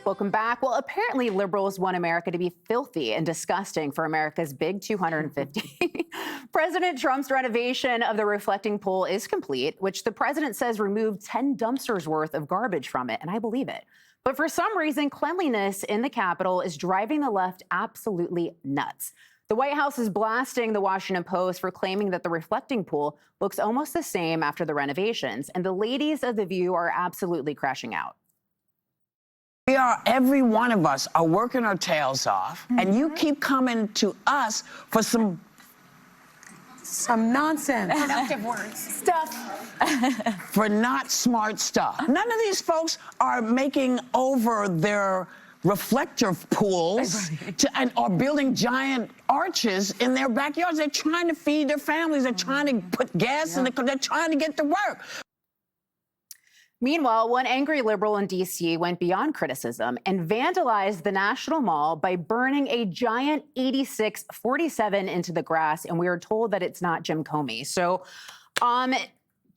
Welcome back. Well, apparently liberals want America to be filthy and disgusting for America's big 250. President Trump's renovation of the reflecting pool is complete, which the president says removed 10 dumpsters worth of garbage from it, and I believe it. But for some reason, cleanliness in the Capitol is driving the left absolutely nuts. The White House is blasting the Washington Post for claiming that the reflecting pool looks almost the same after the renovations, and the ladies of The View are absolutely crashing out. Every one of us are working our tails off, and you keep coming to us for some nonsense. Productive words. Stuff. For not smart stuff. None of these folks are making over their reflector pools and are building giant arches in their backyards. They're trying to feed their families. They're trying to put gas in the car. They're trying to get to work. Meanwhile, one angry liberal in D.C. went beyond criticism and vandalized the National Mall by burning a giant 8647 into the grass, and we are told that it's not Jim Comey. So,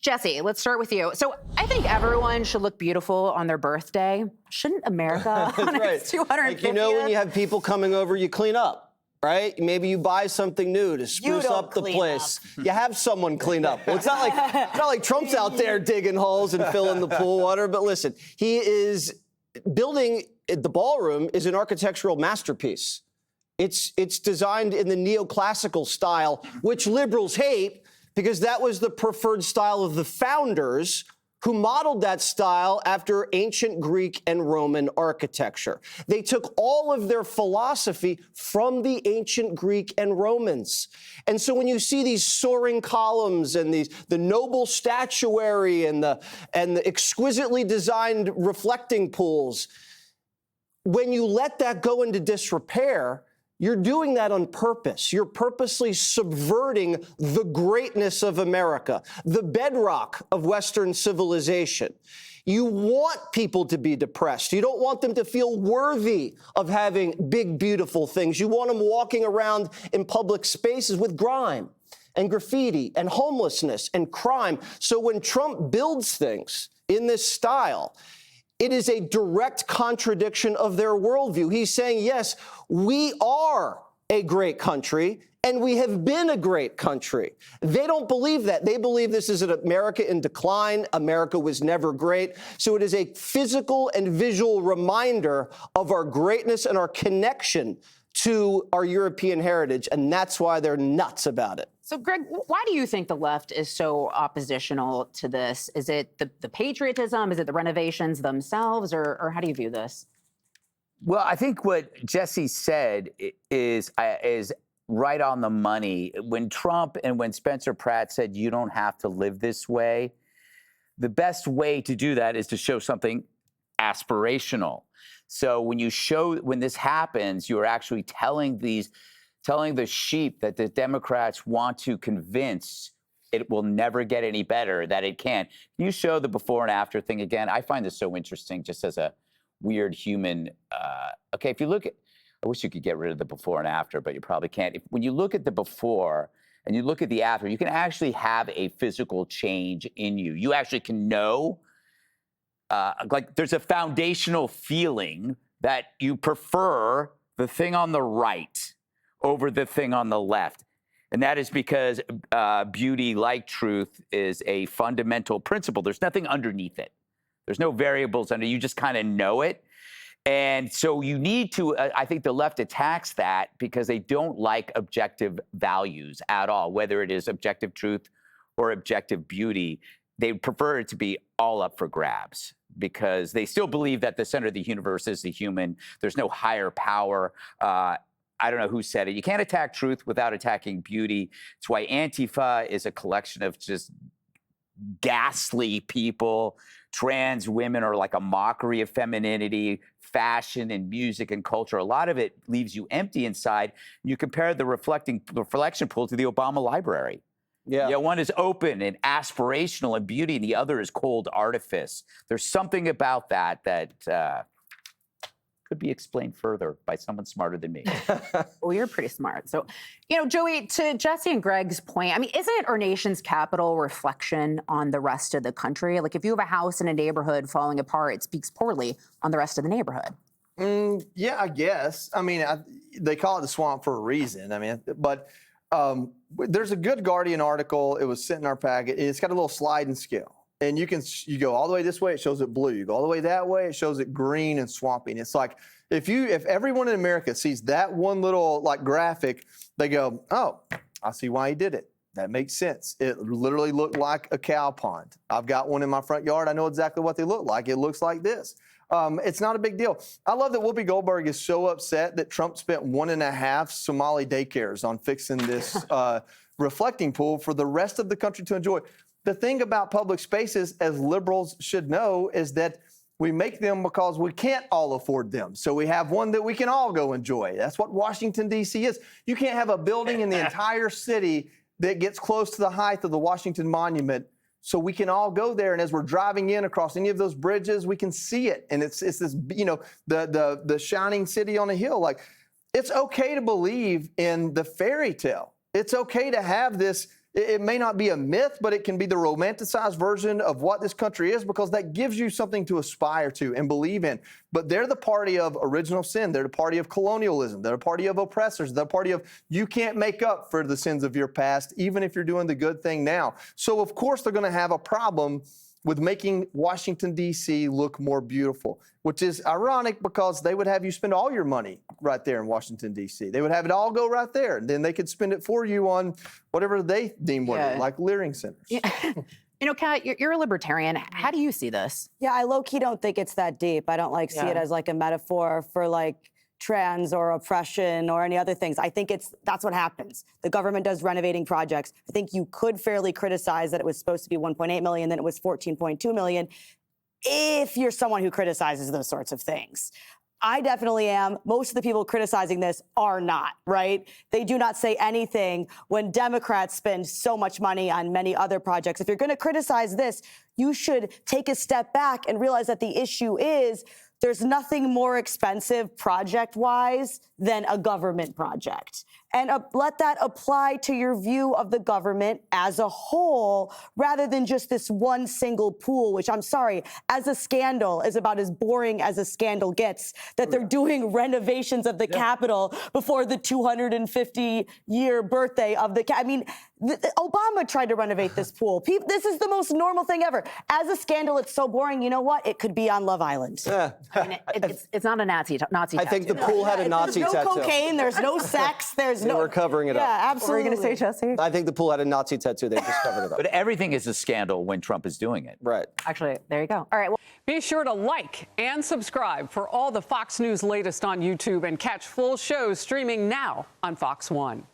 Jesse, let's start with you. So I think everyone should look beautiful on their birthday. Shouldn't America on its 250th? Like, you know, when you have people coming over, you clean up. Right? Maybe you buy something new to spruce up the place. You have someone clean up. Well, it's not like Trump's out there digging holes and filling the pool water. But listen, he is building the ballroom is an architectural masterpiece. It's designed in the neoclassical style, which liberals hate because that was the preferred style of the founders, who modeled that style after ancient Greek and Roman architecture. They took all of their philosophy from the ancient Greek and Romans. And so when you see these soaring columns and the noble statuary and the exquisitely designed reflecting pools, when you let that go into disrepair, you're doing that on purpose. You're purposely subverting the greatness of America, the bedrock of Western civilization. You want people to be depressed. You don't want them to feel worthy of having big, beautiful things. You want them walking around in public spaces with grime and graffiti and homelessness and crime. So when Trump builds things in this style, it is a direct contradiction of their worldview. He's saying, yes, we are a great country, and we have been a great country. They don't believe that. They believe this is an America in decline. America was never great. So it is a physical and visual reminder of our greatness and our connection to our European heritage, and that's why they're nuts about it. So, Greg, why do you think the left is so oppositional to this? Is it the patriotism? Is it the renovations themselves? Or how do you view this? Well, I think what Jesse said is right on the money. When Trump and when Spencer Pratt said, you don't have to live this way, the best way to do that is to show something aspirational. So when this happens, you're actually telling the sheep that the Democrats want to convince it will never get any better, that it can't. Can you show the before and after thing again? I find this so interesting just as a weird human. Okay, if you look at, I wish you could get rid of the before and after, but you probably can't. When you look at the before and you look at the after, you can actually have a physical change in you. You actually can know, like there's a foundational feeling that you prefer the thing on the right over the thing on the left. And that is because beauty, like truth, is a fundamental principle. There's nothing underneath it. There's no variables under it. You just kind of know it. And so you need to, I think the left attacks that because they don't like objective values at all, whether it is objective truth or objective beauty. They prefer it to be all up for grabs because they still believe that the center of the universe is the human. There's no higher power. I don't know who said it. You can't attack truth without attacking beauty. It's why Antifa is a collection of just ghastly people. Trans women are like a mockery of femininity, fashion and music and culture. A lot of it leaves you empty inside. You compare the reflection pool to the Obama library. Yeah, one is open and aspirational and beauty, and the other is cold artifice. There's something about that could be explained further by someone smarter than me. Well, you're pretty smart. So, Joey, to Jesse and Greg's point, I mean, isn't our nation's capital reflection on the rest of the country? Like, if you have a house in a neighborhood falling apart, it speaks poorly on the rest of the neighborhood. Yeah, I guess. I mean, they call it the swamp for a reason. I mean, but there's a Good Guardian article. It was sent in our packet. It's got a little sliding scale. And you go all the way this way, it shows it blue. You go all the way that way, it shows it green and swampy. And it's like, if everyone in America sees that one little like graphic, they go, oh, I see why he did it. That makes sense. It literally looked like a cow pond. I've got one in my front yard. I know exactly what they look like. It looks like this. It's not a big deal. I love that Whoopi Goldberg is so upset that Trump spent 1.5 Somali daycares on fixing this reflecting pool for the rest of the country to enjoy. The thing about public spaces, as liberals should know, is that we make them because we can't all afford them. So we have one that we can all go enjoy. That's what Washington, D.C. is. You can't have a building in the entire city that gets close to the height of the Washington Monument, so we can all go there. And as we're driving in across any of those bridges, we can see it. And it's this, the shining city on a hill. Like, it's okay to believe in the fairy tale. It's okay to have this. It may not be a myth, but it can be the romanticized version of what this country is, because that gives you something to aspire to and believe in. But they're the party of original sin. They're the party of colonialism. They're the party of oppressors. They're the party of you can't make up for the sins of your past, even if you're doing the good thing now. So, of course, they're going to have a problem with making Washington, D.C. look more beautiful, which is ironic because they would have you spend all your money right there in Washington, D.C. They would have it all go right there. And then they could spend it for you on whatever they deem worthy, like Leering centers. Yeah. You know, Kat, you're a libertarian. How do you see this? Yeah, I low-key don't think it's that deep. I don't see it as like a metaphor for like trans or oppression or any other things. I think that's what happens. The government does renovating projects. I think you could fairly criticize that it was supposed to be 1.8 million, then it was 14.2 million, if you're someone who criticizes those sorts of things. I definitely am. Most of the people criticizing this are not, right? They do not say anything when Democrats spend so much money on many other projects. If you're going to criticize this, you should take a step back and realize that the issue is there's nothing more expensive project-wise than a government project. And let that apply to your view of the government as a whole, rather than just this one single pool, which, I'm sorry, as a scandal is about as boring as a scandal gets, that they're doing renovations of the Capitol before the 250-year birthday of the I mean, Obama tried to renovate this pool. This is the most normal thing ever. As a scandal, it's so boring. You know what? It could be on Love Island. I mean, it's not a Nazi tattoo. I think the pool had a Nazi tattoo. There's no tattoo. cocaine. There's no sex. There's They were covering it up. Yeah, absolutely. What were you going to say, Jesse? I think the pool had a Nazi tattoo. They just covered it up. But everything is a scandal when Trump is doing it. Right. Actually, there you go. All right. Well, be sure to like and subscribe for all the Fox News latest on YouTube, and catch full shows streaming now on Fox One.